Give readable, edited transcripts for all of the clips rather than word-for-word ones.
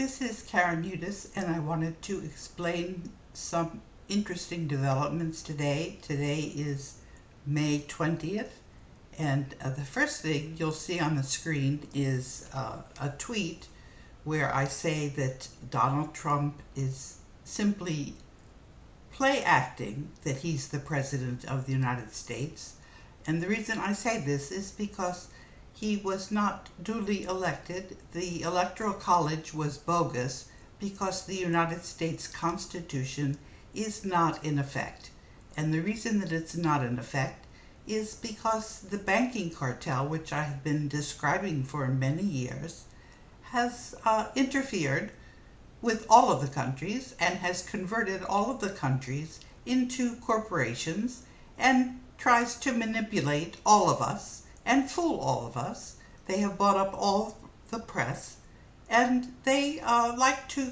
This is Karenhudes, and I wanted to explain some interesting developments today. Today is May 20th, and the first thing you'll see on the screen is a tweet where I say that Donald Trump is simply play acting that he's the President of the United States. And the reason I say this is because he was not duly elected. The Electoral College was bogus because the United States Constitution is not in effect. And the reason that it's not in effect is because the banking cartel, which I have been describing for many years, has interfered with all of the countries and has converted all of the countries into corporations and tries to manipulate all of us and fool all of us. They have bought up all the press, and they like to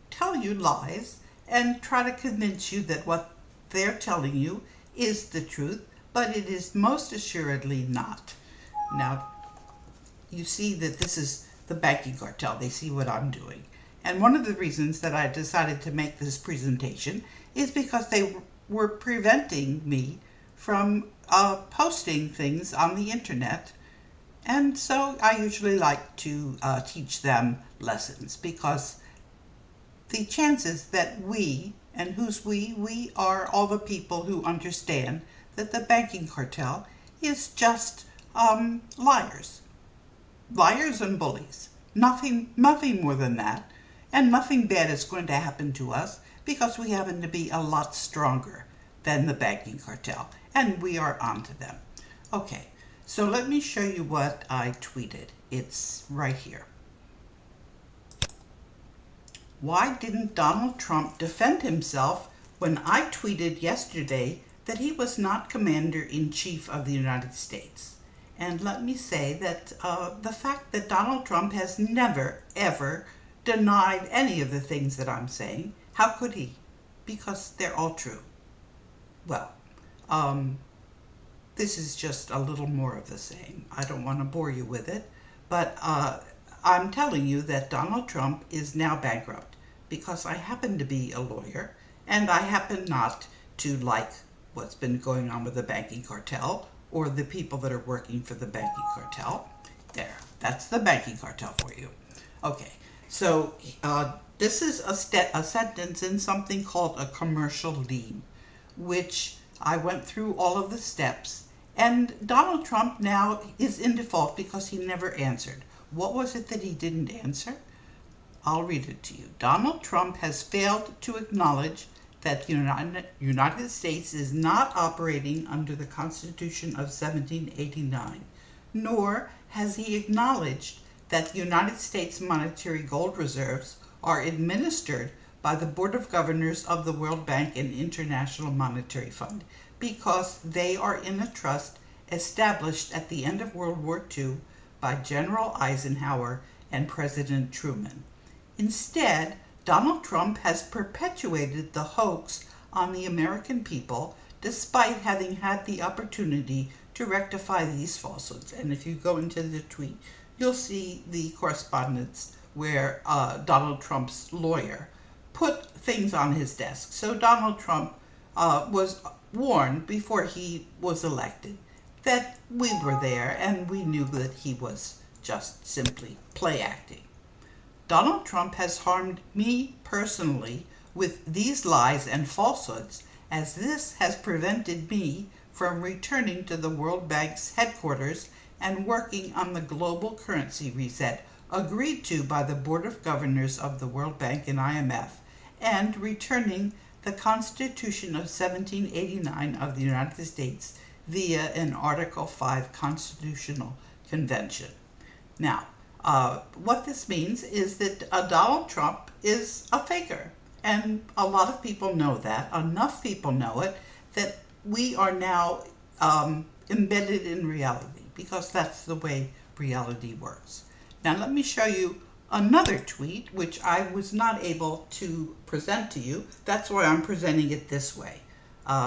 tell you lies and try to convince you that what they're telling you is the truth, but it is most assuredly not. Now, you see that this is the banking cartel. They see what I'm doing. And one of the reasons that I decided to make this presentation is because they were preventing me from posting things on the internet. And so I usually like to teach them lessons, because the chances that we, and who's we are all the people who understand that the banking cartel is just liars and bullies. Nothing more than that. And nothing bad is going to happen to us because we happen to be a lot stronger than the banking cartel, and we are onto them. Okay, so let me show you what I tweeted. It's right here. Why didn't Donald Trump defend himself when I tweeted yesterday that he was not Commander-in-Chief of the United States? And let me say that the fact that Donald Trump has never, ever denied any of the things that I'm saying. How could he? Because they're all true. Well, this is just a little more of the same. I don't want to bore you with it, but I'm telling you that Donald Trump is now bankrupt because I happen to be a lawyer, and I happen not to like what's been going on with the banking cartel or the people that are working for the banking cartel. There, that's the banking cartel for you. Okay. So this is a sentence in something called a commercial lien, which I went through all of the steps, and Donald Trump now is in default because he never answered. What was it that he didn't answer? I'll read it to you. Donald Trump has failed to acknowledge that the United States is not operating under the Constitution of 1789, nor has he acknowledged that the United States monetary gold reserves are administered by the Board of Governors of the World Bank and International Monetary Fund because they are in a trust established at the end of World War II by General Eisenhower and President Truman. Instead, Donald Trump has perpetuated the hoax on the American people despite having had the opportunity to rectify these falsehoods. And if you go into the tweet, you'll see the correspondence where Donald Trump's lawyer put things on his desk. So Donald Trump was warned before he was elected that we were there and we knew that he was just simply play acting. Donald Trump has harmed me personally with these lies and falsehoods, as this has prevented me from returning to the World Bank's headquarters and working on the global currency reset agreed to by the Board of Governors of the World Bank and IMF, and returning the Constitution of 1789 of the United States via an Article 5 Constitutional Convention. Now, what this means is that Donald Trump is a faker, and a lot of people know that. Enough people know it that we are now embedded in reality, because that's the way reality works. Now let me show you another tweet which I was not able to present to you. That's why I'm presenting it this way,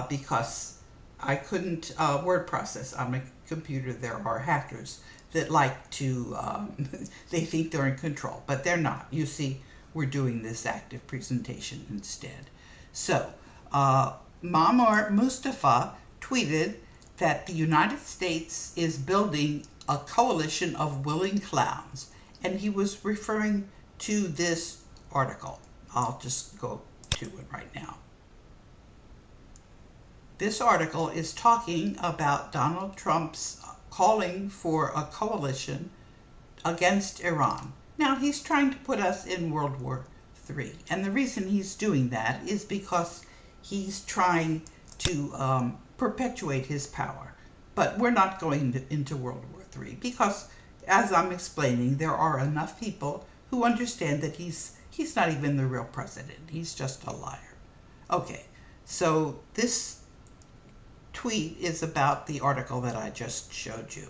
because I couldn't word process on my computer. There are hackers that like to, they think they're in control, but they're not. You see, we're doing this active presentation instead. So, Maamur Mustafa tweeted that the United States is building a coalition of willing clowns, and he was referring to this article. I'll just go to it right now. This article is talking about Donald Trump's calling for a coalition against Iran. Now, he's trying to put us in World War III, and the reason he's doing that is because he's trying to perpetuate his power. But we're not going into World War III because, as I'm explaining, there are enough people who understand that he's not even the real president. He's just a liar. Okay, so this tweet is about the article that I just showed you.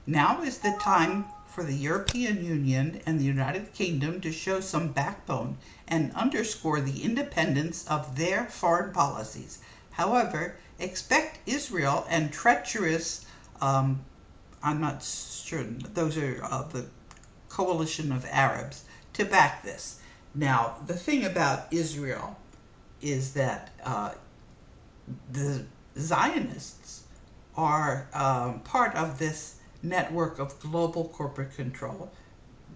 Now is the time for the European Union and the United Kingdom to show some backbone and underscore the independence of their foreign policies. However, expect Israel and treacherous, I'm not sure, those are the coalition of Arabs, to back this. Now, the thing about Israel is that the Zionists are part of this network of global corporate control.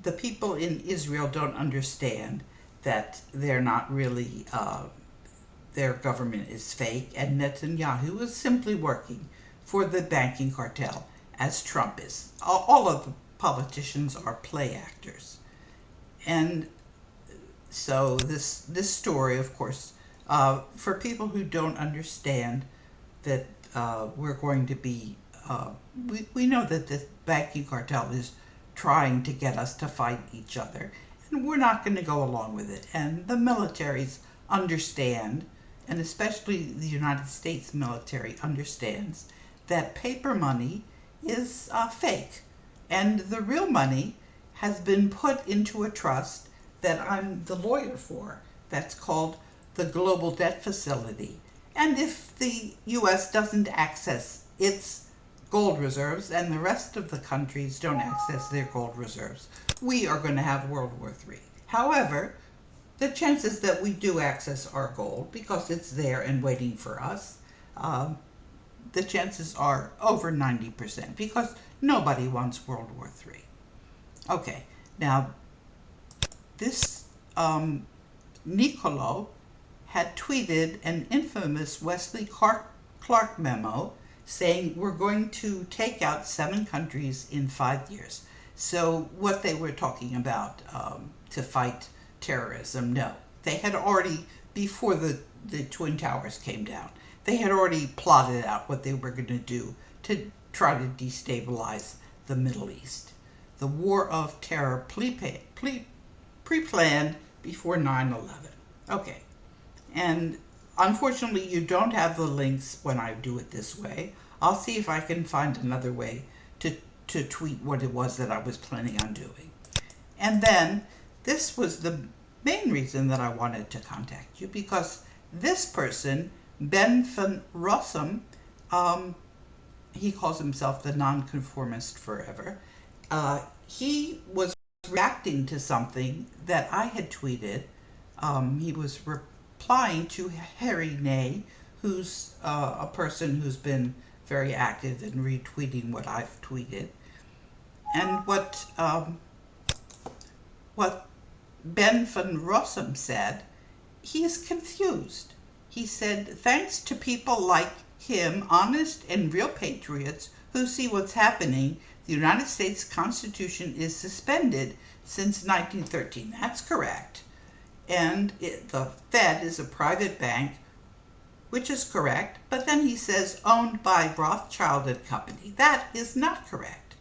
The people in Israel don't understand that they're not really, their government is fake, and Netanyahu is simply working for the banking cartel, as Trump is. All of the politicians are play actors. And so this story, of course, for people who don't understand that we're going to be, we know that the banking cartel is trying to get us to fight each other, and we're not going to go along with it. And the militaries understand, and especially the United States military understands, that paper money is fake, and the real money has been put into a trust that I'm the lawyer for. That's called the Global Debt Facility. And if the U.S. doesn't access its gold reserves and the rest of the countries don't access their gold reserves, we are going to have World War III. However, the chances that we do access our gold, because it's there and waiting for us, the chances are over 90%, because nobody wants World War III. Okay, now this Nicolo had tweeted an infamous Wesley Clark memo saying we're going to take out 7 countries in 5 years. So what they were talking about to fight terrorism, no. They had already, before the Twin Towers came down, they had already plotted out what they were going to do to try to destabilize the Middle East. The war of terror pre-planned before 9/11. Okay. And unfortunately, you don't have the links when I do it this way. I'll see if I can find another way to tweet what it was that I was planning on doing. And then this was the main reason that I wanted to contact you, because this person, Ben van Rossum, he calls himself the nonconformist forever. He was reacting to something that I had tweeted. He was replying to Harry Ney, who's a person who's been very active in retweeting what I've tweeted. And what Ben van Rossum said, he is confused. He said, thanks to people like him, honest and real patriots who see what's happening, the United States Constitution is suspended since 1913. That's correct. And the Fed is a private bank, which is correct. But then he says owned by Rothschild and Company. That is not correct.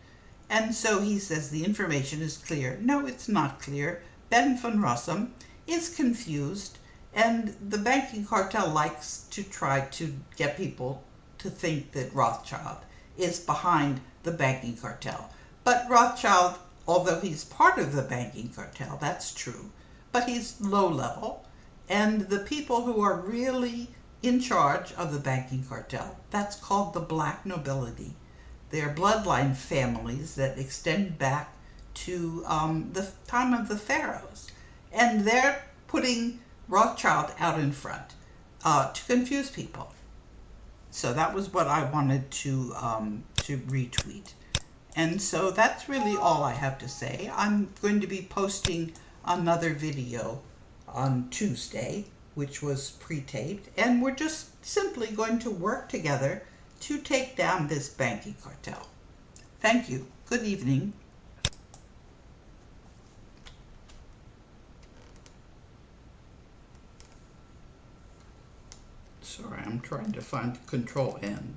And so he says the information is clear. No, it's not clear. Ben van Rossum is confused, and the banking cartel likes to try to get people to think that Rothschild is behind the banking cartel. But Rothschild, although he's part of the banking cartel, that's true, but he's low level, and the people who are really in charge of the banking cartel, that's called the black nobility. They're bloodline families that extend back to the time of the pharaohs. And they're putting Rothschild out in front to confuse people. So that was what I wanted to retweet. And so that's really all I have to say. I'm going to be posting another video on Tuesday, which was pre-taped, and we're just simply going to work together to take down this banking cartel. Thank you. Good evening. Sorry, I'm trying to find Control N.